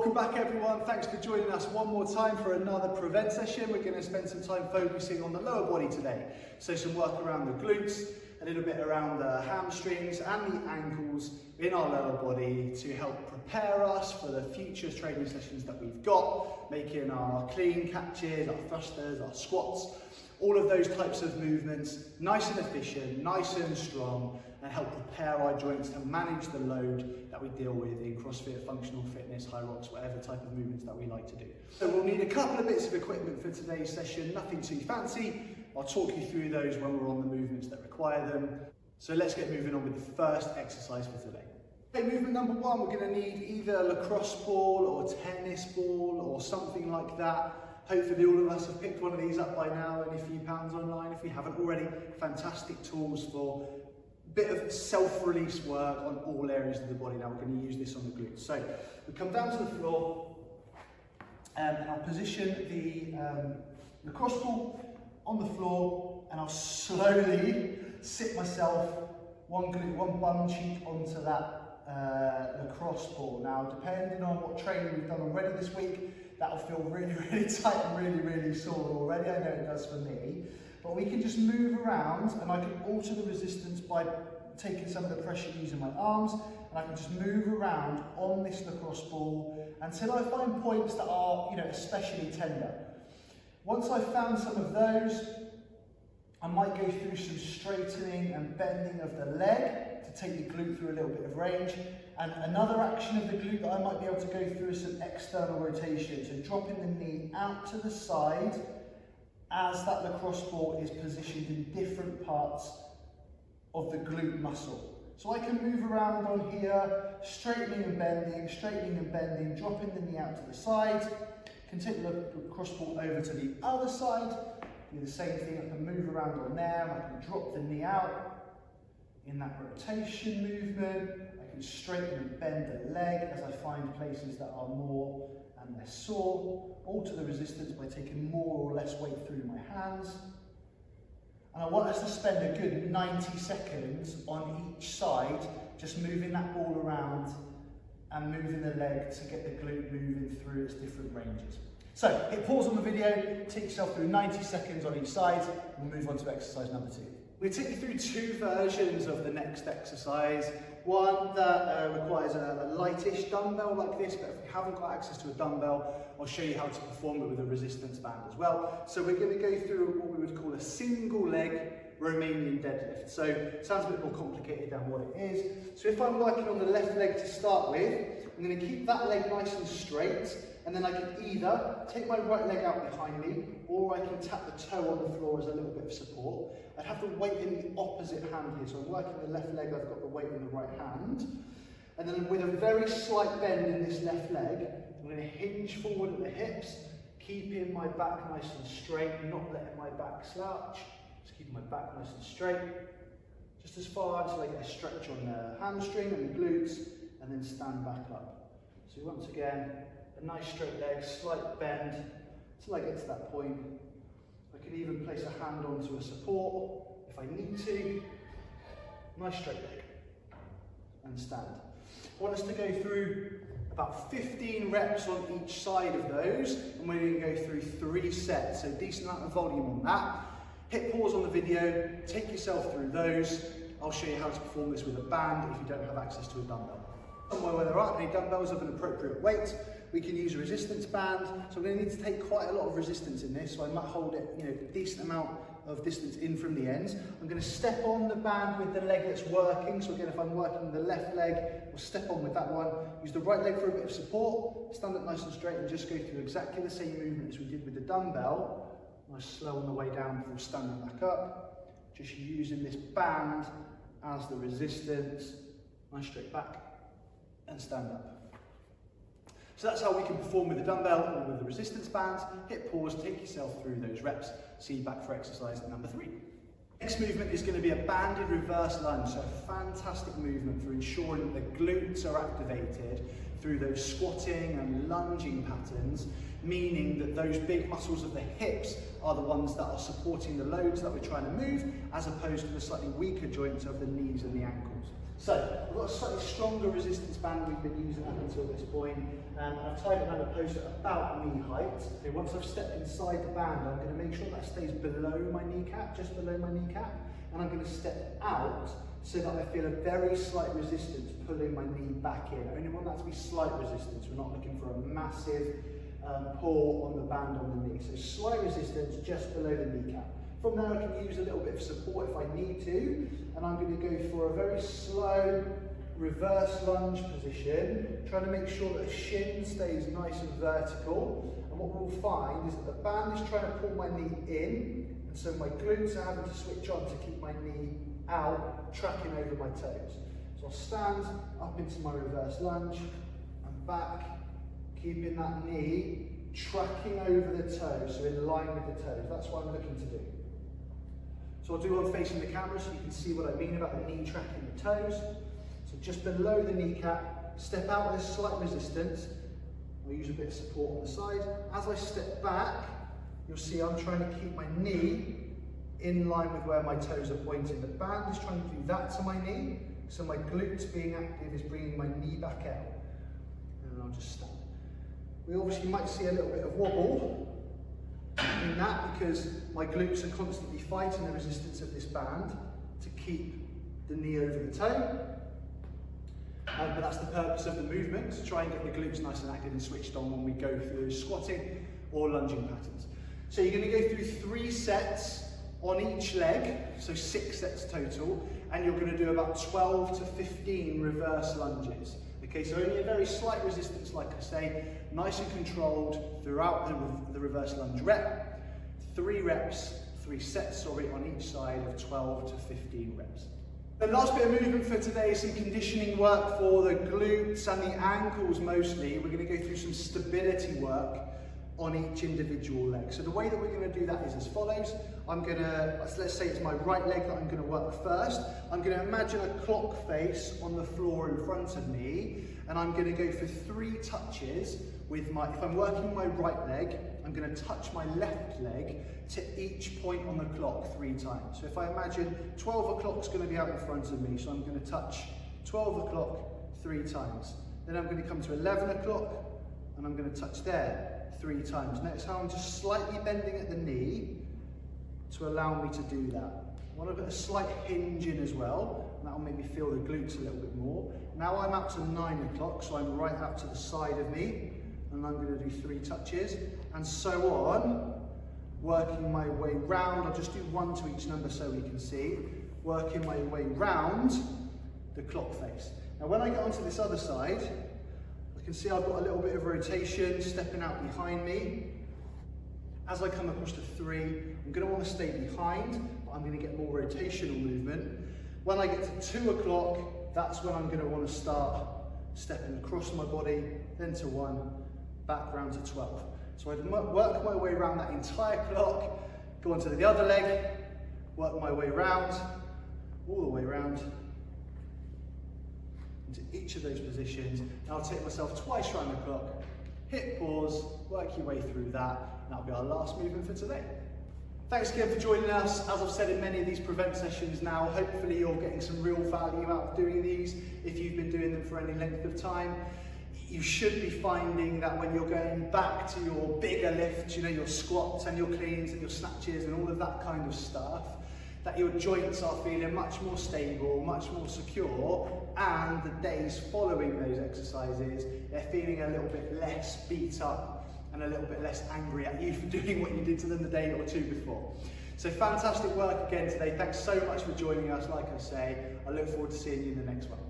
Welcome back everyone, thanks for joining us one more time for another Prevent session. We're going to spend some time focusing on the lower body today. So some work around the glutes, a little bit around the hamstrings and the ankles in our lower body to help prepare us for the future training sessions that we've got, making our clean catches, our thrusters, our squats, all of those types of movements nice and efficient, nice and strong, and help prepare our joints to manage the load that we deal with in CrossFit, functional fitness, high rocks, whatever type of movements that we like to do. So we'll need a couple of bits of equipment for today's session, nothing too fancy. I'll talk you through those when we're on the movements that require them. So let's get moving on with the first exercise for today. Okay, movement number one, we're going to need either a lacrosse ball or tennis ball or something like that. Hopefully all of us have picked one of these up by now, only a few pounds online. If we haven't already, fantastic tools for a bit of self-release work on all areas of the body. Now we're going to use this on the glutes. So we come down to the floor and I'll position the lacrosse ball on the floor and I'll slowly sit myself one bum cheek onto that lacrosse ball. Now depending on what training we've done already this week, that'll feel really, really tight and really sore already. I know it does for me. But we can just move around and I can alter the resistance by taking some of the pressure using my arms, and I can just move around on this lacrosse ball until I find points that are, especially tender. Once I've found some of those, I might go through some straightening and bending of the leg to take the glute through a little bit of range. And another action of the glute that I might be able to go through is some external rotation. So dropping the knee out to the side as that lacrosse ball is positioned in different parts of the glute muscle. So I can move around on here, straightening and bending, dropping the knee out to the side. Can take the lacrosse ball over to the other side. Do the same thing, I can move around on there, I can drop the knee out in that rotation movement. I can straighten and bend the leg as I find places that are more and less sore. Alter the resistance by taking more or less weight through my hands. And I want us to spend a good 90 seconds on each side, just moving that ball around and moving the leg to get the glute moving through its different ranges. So hit pause on the video, take yourself through 90 seconds on each side, and we'll move on to exercise number two. We'll take you through two versions of the next exercise. One that requires a lightish dumbbell like this, but if you haven't got access to a dumbbell, I'll show you how to perform it with a resistance band as well. So we're going to go through what we would call a single leg Romanian deadlift. So it sounds a bit more complicated than what it is. So if I'm working on the left leg to start with, I'm going to keep that leg nice and straight, and then I can either take my right leg out behind me, or I can tap the toe on the floor as a little bit of support. I'd have the weight in the opposite hand here, so I'm working the left leg, I've got the weight in the right hand. And then with a very slight bend in this left leg, I'm going to hinge forward at the hips, keeping my back nice and straight, not letting my back slouch, just keeping my back nice and straight, just as far until I get a stretch on the hamstring and the glutes, and then stand back up. So once again, a nice straight leg, slight bend, until I get to that point. I can even place a hand onto a support if I need to. Nice straight leg, and stand. I want us to go through about 15 reps on each side of those, and we're going to go through 3 sets, so decent amount of volume on that. Hit pause on the video, take yourself through those. I'll show you how to perform this with a band if you don't have access to a dumbbell. Somewhere where there aren't any dumbbells of an appropriate weight, we can use a resistance band. So we're going to need to take quite a lot of resistance in this, so I might hold it, a decent amount of distance in from the ends. I'm going to step on the band with the leg that's working. So again, if I'm working the left leg, we'll step on with that one. Use the right leg for a bit of support, stand up nice and straight, and just go through exactly the same movement as we did with the dumbbell. Nice slow on the way down before standing back up. Just using this band as the resistance. Nice straight back and stand up. So that's how we can perform with the dumbbell or with the resistance bands. Hit pause, take yourself through those reps. See you back for exercise number 3. Next movement is going to be a banded reverse lunge. So a fantastic movement for ensuring that the glutes are activated through those squatting and lunging patterns, meaning that those big muscles of the hips are the ones that are supporting the loads that we're trying to move, as opposed to the slightly weaker joints of the knees and the ankles. So I've got a slightly stronger resistance band we've been using up until this point, and I've tied it around a post at about knee height. Okay, once I've stepped inside the band, I'm going to make sure that stays below my kneecap, just below my kneecap, and I'm going to step out so that I feel a very slight resistance pulling my knee back in. I only want that to be slight resistance. We're not looking for a massive pull on the band on the knee. So slight resistance just below the kneecap. From there I can use a little bit of support if I need to, and I'm going to go for a very slow reverse lunge position, trying to make sure that the shin stays nice and vertical. And what we'll find is that the band is trying to pull my knee in, and so my glutes are having to switch on to keep my knee out, tracking over my toes. So I'll stand up into my reverse lunge and back, keeping that knee tracking over the toes, so in line with the toes. That's what I'm looking to do. So I'll do one facing the camera so you can see what I mean about the knee tracking the toes. So just below the kneecap, step out with a slight resistance. I'll use a bit of support on the side. As I step back, you'll see I'm trying to keep my knee in line with where my toes are pointing. The band is trying to do that to my knee, so my glutes being active is bringing my knee back out. And then I'll just stand. We obviously might see a little bit of wobble in that because my glutes are constantly fighting the resistance of this band to keep the knee over the toe. But that's the purpose of the movement, to try and get the glutes nice and active and switched on when we go through squatting or lunging patterns. So you're going to go through 3 sets on each leg, so 6 sets total, and you're going to do about 12 to 15 reverse lunges. Okay, so only a very slight resistance, like I say, nice and controlled throughout the reverse lunge rep. 3 reps, 3 sets, on each side of 12 to 15 reps. The last bit of movement for today is some conditioning work for the glutes and the ankles mostly. We're going to go through some stability work on each individual leg. So the way that we're going to do that is as follows. I'm going to, let's say it's my right leg that I'm going to work first. I'm going to imagine a clock face on the floor in front of me, and I'm going to go for 3 touches with my, if I'm working my right leg, I'm going to touch my left leg to each point on the clock 3 times. So if I imagine 12 o'clock is going to be out in front of me, so I'm going to touch 12 o'clock 3 times. Then I'm going to come to 11 o'clock, and I'm going to touch there 3 times. Notice how I'm just slightly bending at the knee to allow me to do that. I want to put a slight hinge in as well, and that will make me feel the glutes a little bit more. Now I'm out to 9 o'clock, so I'm right out to the side of me, and I'm going to do 3 touches, and so on, working my way round. I'll just do 1 to each number so we can see. Working my way round the clock face. Now when I get onto this other side, you can see I've got a little bit of rotation stepping out behind me. As I come across to 3, I'm going to want to stay behind, but I'm going to get more rotational movement. When I get to 2 o'clock, that's when I'm going to want to start stepping across my body, then to 1, back round to 12. So I'd work my way around that entire clock, go onto the other leg, work my way round, all the way round, into each of those positions. And I'll take myself twice around the clock, hit pause, work your way through that, and that'll be our last movement for today. Thanks again for joining us. As I've said in many of these prevent sessions now, hopefully you're getting some real value out of doing these. If you've been doing them for any length of time, you should be finding that when you're going back to your bigger lifts, you know, your squats and your cleans and your snatches and all of that kind of stuff, that your joints are feeling much more stable, much more secure, and the days following those exercises, they're feeling a little bit less beat up and a little bit less angry at you for doing what you did to them the day or 2 before. So fantastic work again today. Thanks so much for joining us. Like I say, I look forward to seeing you in the next one.